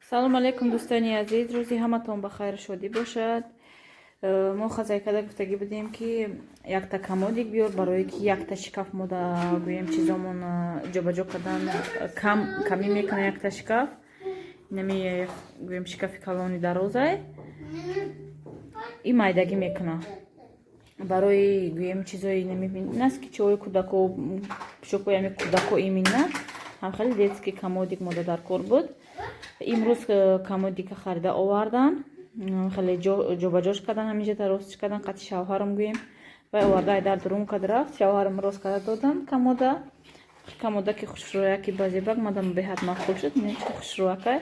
салом алейкум дӯстони азиз, рӯзи ҳаматон ба хайр шодӣ бошад. мо хазайкада гуфтагӣ будем ки якта комодик биёр, барое ки якта шикаф мо да гӯем чизомон ҷобаҷо кардан камӣ мекуна. Якта шикаф нами гӯем шикафи калони дарозай и майдагӣ мекуна барои гӯем чизои намебинаст ки чиҳои кӯдако пӯшокҳои ами кӯдако имина ҳам хеле детский комодик мода дар кор буд. Имрӯз комодика харида овардан, хеле ҷобаҷош кардан, ҳаминҷа ростиш кардан. қати шавҳарам гӯем вай оварда айдар дурум карда рафт, шавҳарам рост карда додам. Комода ки хушрӯяки базебак мадам беҳад мақбул шуд. Хушрӯякай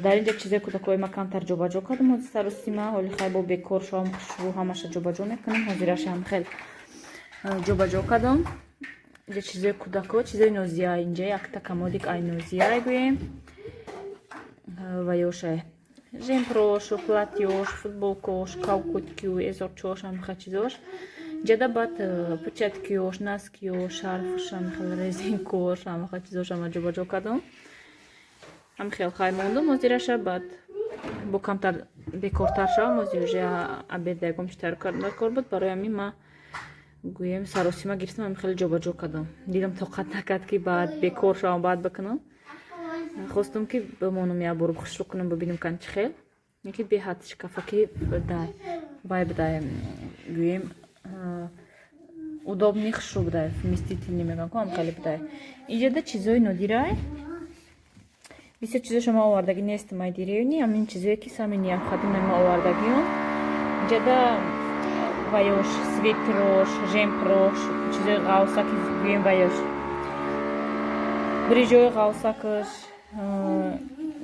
дар инҷа чизои кӯдакои ма камтар ҷобаҷо кардам. ҳозир сару сима ҳоли хай бо бекор шавам хушрӯ ҳамаша ҷобаҷо мекунем. ҳозирашам хел ҷобаҷо кардам. инҷа чизои кӯдако, чизои нозия, инҷа якта комодик ай нозия гӯем ва ёшай жемпрош, платёш, футболкош, калкуткиу, эзорчош, ҳамиха чизош. Ҷада бад пучаткиёш, наскиёш, шарфшам, хел резинкош, ҳамиха чизошам ҷобаҷо кардам. ҳам хел хай мондум. ҳозираша бад бо камтар бекортар шавам. ҳозир уже абед ягом читар кор буд. барои ҳамин ма гӯем саросима гирифтам, ҳам хеле ҷобаҷо кардам. Дидам тоқат накард ки баъд бекор шавам, баъд бикунам. хостам ки бимонам як бор хушрӯ кунам, бибинам кан чӣ хел. Яки беҳад шикафаки дай вай бидай гӯем удобни хушрӯ бидай, вместительни мегӯям ки ҳам хеле бидай. инҷада чизои нодирай бисёр чизошо ма овардагӣ нестам ай деревни. ҳамин чизое ки самин якхадина ма овардагиём. инҷада ваёш, светрош, жемпрош, чизои ғавсаки гӯем ваёш, брижои ғавсакаш,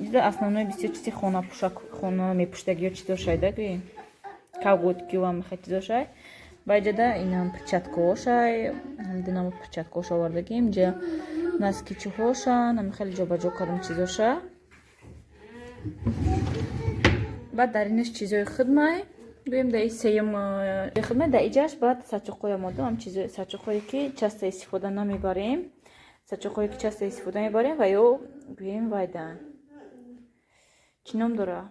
инҷада основной бисёр чизи хона мепӯшдагиё чизошайда гӯем калготкиу ҳамиха чизошай. ва инҷада инам перчаткаошай, ҳамдинам перчаткаош овардагием. инҷа наскичуҳошан, ҳами хеле ҷобаҷо кардам чизоша. баъд дар инаш чизои хидмай гӯем да сеюм хидмат да иҷаш баъд сачоқоя модам. ҳам чизои сачоқое ки часта истифода намебарем, сачоқое ки часта истифода мебарем ва ё гӯем вайда чӣ ном дора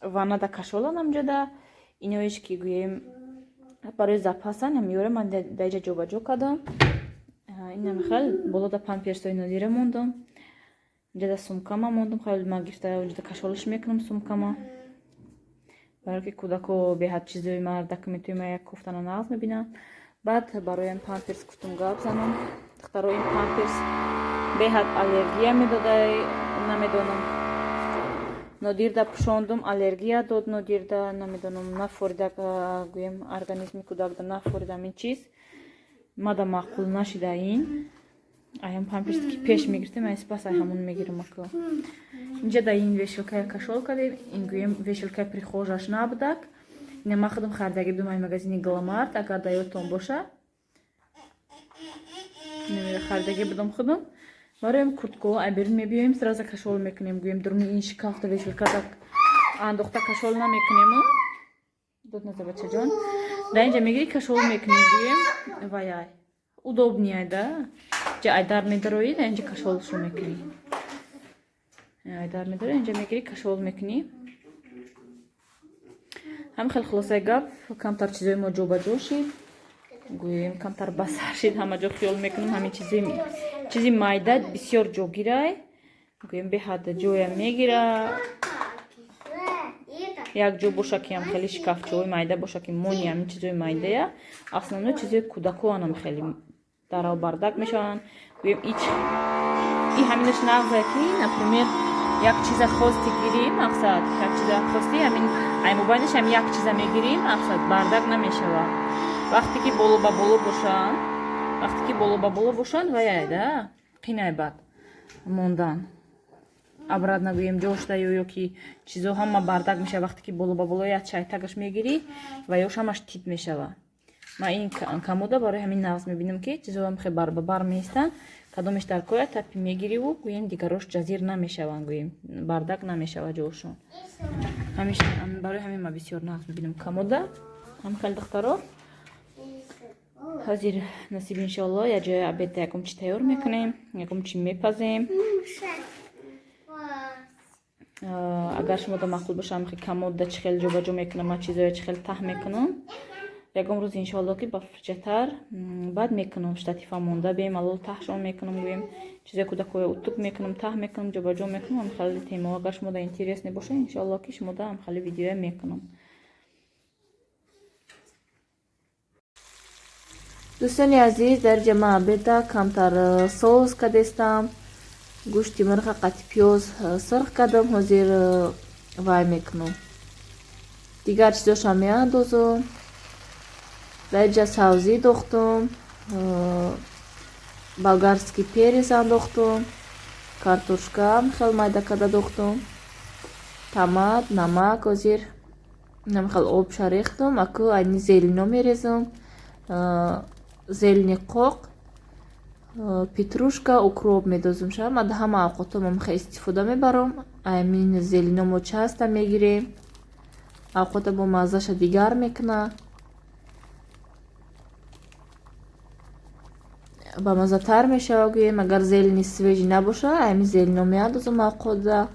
ванада кашола намҷада иноиш ки гӯем барои запасан ҳамиёра ман да иҷа ҷобаҷо кардам. инам хел болода памперсои нодира мондам. инҷада сумкама мондам, хеле ма гирифта инҷада кашолаш мекунам сумкама, барои ки кӯдако беҳад чизои ма документои ма як кофтана нағз мебинам. баъд бароям памперс гуфтам гап занам. духтаро ин памперс беҳад аллергия медодай, намедонам. нодирда пӯшондум, аллергия дод нодирда, намедонам нафорида гӯем организми кӯдакда нафорида ин чиз. мада мақбул нашида ин аям памперс ки пеш мегирифтем ай сипас ай ҳамон мегирам ако. инҷада ин вешилкая кашол кардем. ин гӯем вешилкаи прихожаш набудак. ина ма худам харидаги будам ай магазини Гламарт, агар да ёдтон боша. харидаги будам худам. бароям куртко ай берун мебиёем, сразу кашол мекунем. гӯем дуруни ин шикафта вешилкада андохта кашол намекунему. дод наза бачаҷон. да инҷа мегири кашол мекунем гӯем ваяй удобнияй да. инҷа айдар медарои да инҷа кашолшо мекунӣ. айдар медарои инҷа мегири кашол мекунӣ. ҳам хел хулосаи гап камтар чизои мо ҷобаҷо шид. гӯем камтар басар шид. ҳама ҷо хиёл мекунам ҳамин чизи майда бисёр ҷогирай. гӯем беҳад ҷоям мегира. як ҷо боша ки ҳам хеле шикафчаҳои майда боша ки мони ҳамин чизои майдая. основной чизои кӯдакоам хеле даро бардак мешаванд. гӯем и ҳаминаш нағзае ки например як чиза хости гирим мақсад як чиза хости ҳамин ай мобайнаш ҳам як чиза мегирим мақсад бардак намешавад. вақте ки боло ба боло бошанд ваяйда қинай бад мондан абрад нагӯем ҷошта ё ки чизо ҳама бардак мешавад. вақте ки боло ба боло як чайтагаш мегирӣ ва ёш ҳамаш тит мешавад. ма ин комода барои ҳамин нағз мебинам ки чизоам хе бар ба бар меистанд. кадомеш дар коя тапи мегириву гӯем дигарош ҷазир намешаванд, гӯем бардак намешавад ҷошон. барои ҳамин ма бисёр нағз мебинам комода. ҳам хел духтаро ҳозир насиб иншоалло як ҷои абед ягом чи тайёр мекунем, ягом чи мепазем. агар шумода мақбул боша ҳамихи комодда чӣ хел ҷобаҷо мекунам, ҳама чизоя чӣ хел таҳ мекунам. Ягон рӯз иншоалло ки ба фурҷатар баъд мекунам штатифа монда бемалол таҳшон мекунам, гӯем чизои кӯдакоя утук мекунам, таҳ мекунам, ҷобаҷо мекунам. ҳамихали тема агар шумода интересне боша иншоалло ки шумода ҳамихали видеоя мекунам. дӯстони азиз, дар ҷама обеда камтар соус кардестам, гӯшти мирға қатъи пиёз сирх кардам, ҳозир вай мекунам. Дигар чизошам меандозам. дар ҷа сабзӣ дохтам, болгарский перец андохтам, картошка хел майда карда дохтам, томат, намак, ҳозир намихел обша рехтам. аку айни зелено мерезам, зелени қоқ, петрушка, укроп медозам. ман да ҳама авқотам ҳамихел истифода мебарам. амин зеленомо часта мегирем, авқота бо маззаша дигар мекуна, ба маззатар мешава. гӯем агар зелени свежи набоша амин зелено меандозам авқода.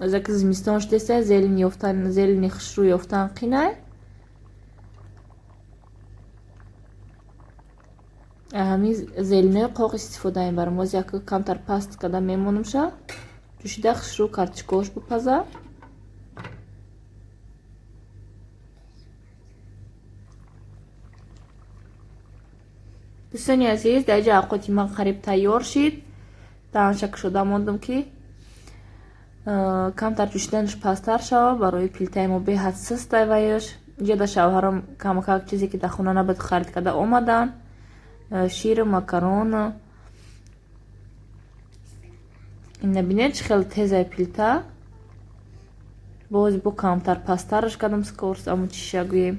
оза ки зимистон шудеста зелени хушрӯ ёфтан қинай. ҳамин зеленои қоқ истифода мебарам. ҳозир яку камтар паст карда мемонамша ҷӯшида хушрӯ картошкаош бипаза. дӯстони азиз, дар ҷа авқоти ман қариб тайёр шид. даҳанша кушода мондам ки камтар ҷӯшиданаш пасттар шава барои плитаи мо беҳад систай ваяш. инҷа да шавҳарам камакак чизе ки дар хона набояд харид карда омадан, ширу макарон. ина бинед чӣ хел тезай плита. боз бо камтар пасттараш кардам скорост амн чиша гӯем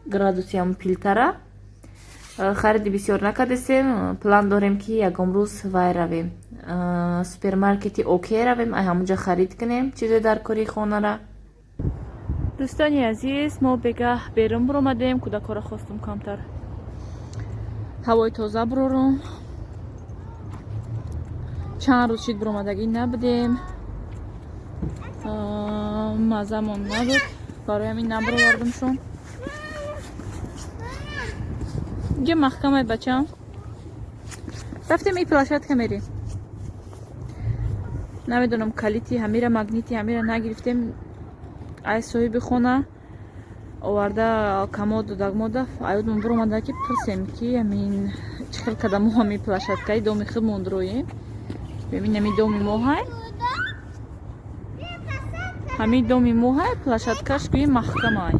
градуси амн плитара. хариди бисёр накардесем. план дорем ки ягон рӯз вай равем супермаркети оке равем, ай ҳамунҷа харид кунем чизе дар кори хонара. дӯстони азиз, мо бегаҳ берун биромадем. кӯдакҳоро хостам камтар ҳавои тоза бирорам. чанд рӯз шид биромадагӣ набудем, маззамон набуд, барои ҳамин набировардамшон. ҷа маҳкамай бачам. рафтем и площадка мерем. намедонам калити ҳамира магнити ҳамира нагирифтем. ай соҳиби хона оварда комоду дагмода аёдам биромада ки пурсем ки ҳамин чӣ хел карда мо ҳамин площадкаи доми худ мондроем. бебин ҳамин доми мо ҳай, ҳамин доми мо ҳай площадкаш гӯем маҳкамай.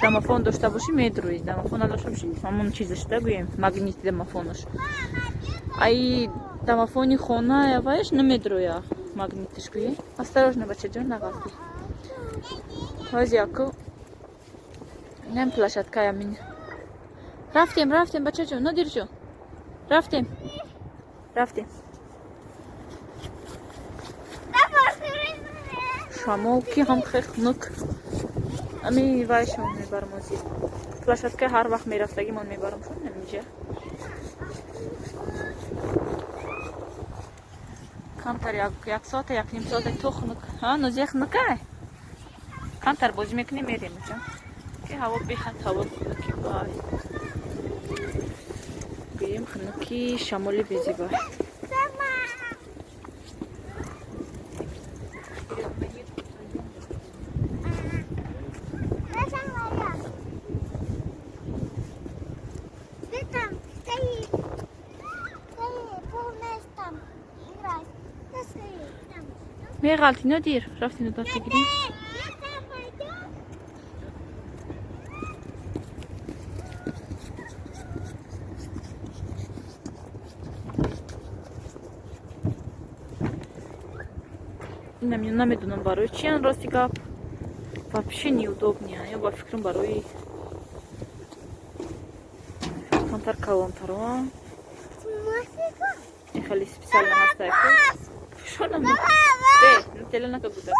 домофон дошта бошӣ медрӯӣ, домофон надошта бошӣ ҳамон чизашда гӯем магнити домофонаш. ай домофони хона яваеш намедрӯя магниташ гӯем. осторожно бачаҷон нагафти. ҳози яку нем площадка ҳамин. рафтем бачаҷон, нодирҷон, рафтем. шамо ки ҳам хе хунук ами вайшон мебарам. ҳозир площадка ҳар вақт мерафтагимон мебарам шон ҳаминҷа. камтар як соата як ним соата то хунук. нозия хунукай камтар бозӣ мекунем мерем ҷа ки ҳаво беҳад ҳаво хунуки бай. гӯем хунуки шамоли безибай. меғалти нодир рафти нодат бигирем. намедонам барои чи рости гап вообще неудобния. ё ба фикрам барои камтар калонтаро хеле специально ҳастай. шонам теленака гуда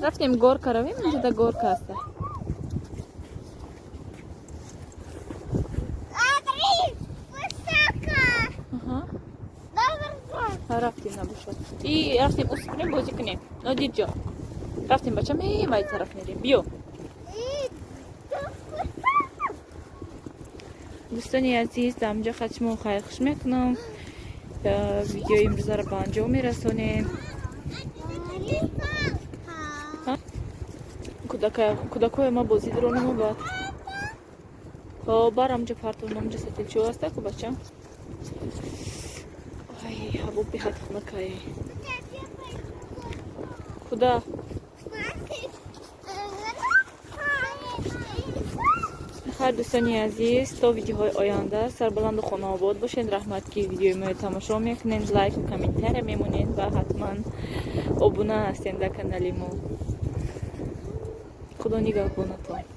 рафтем горка равем, инҷода горка аст. рафтем набошад. И рафтем уст кунем, бозӣ кунем. Нодирҷон. рафтем бача мевай тараф мерем. Биё. дӯстони азиз, дар ҳамҷо хатшумо хайр хуш мекунам. Видеои имрӯзаро ба анҷом мерасонем. кӯдакои ма бозӣ дуронам бад. бар амҷо партов намҷо сатилчо аста ку бача. ай ҳабоб беҳад хунукае. куда? хайр дӯстони азиз, то видеоҳои оянда сарбаланду хонаобод бошед. раҳмат ки видеои моро тамошо мекунед, лайку комментария мемонед ва ҳатман обуна ҳастед дар канали мо. худо нигаҳбонатон.